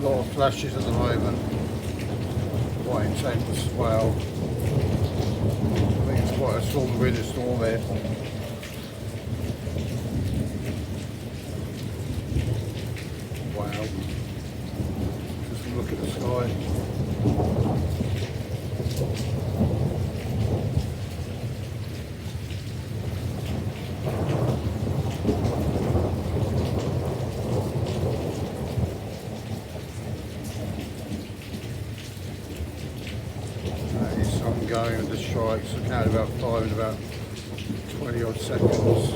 lot of flashes at the moment, quite intense. Wow, I think it's quite a strong winter storm here. Wow, just look at the sky. I'm going with the strikes. I counted about 5 in about 20 odd seconds.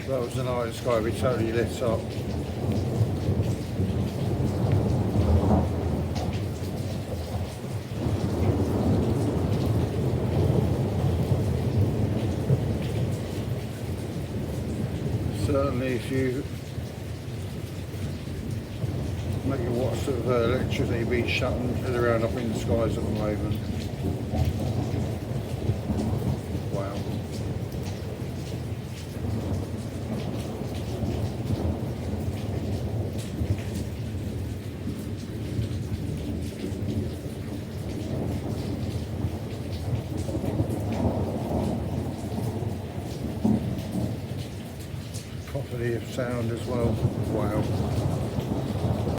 That was the night sky, we totally lit up. Certainly if you make a what sort of electricity being shutting around up in the skies at the moment. Wow. Property of sound as well. Wow.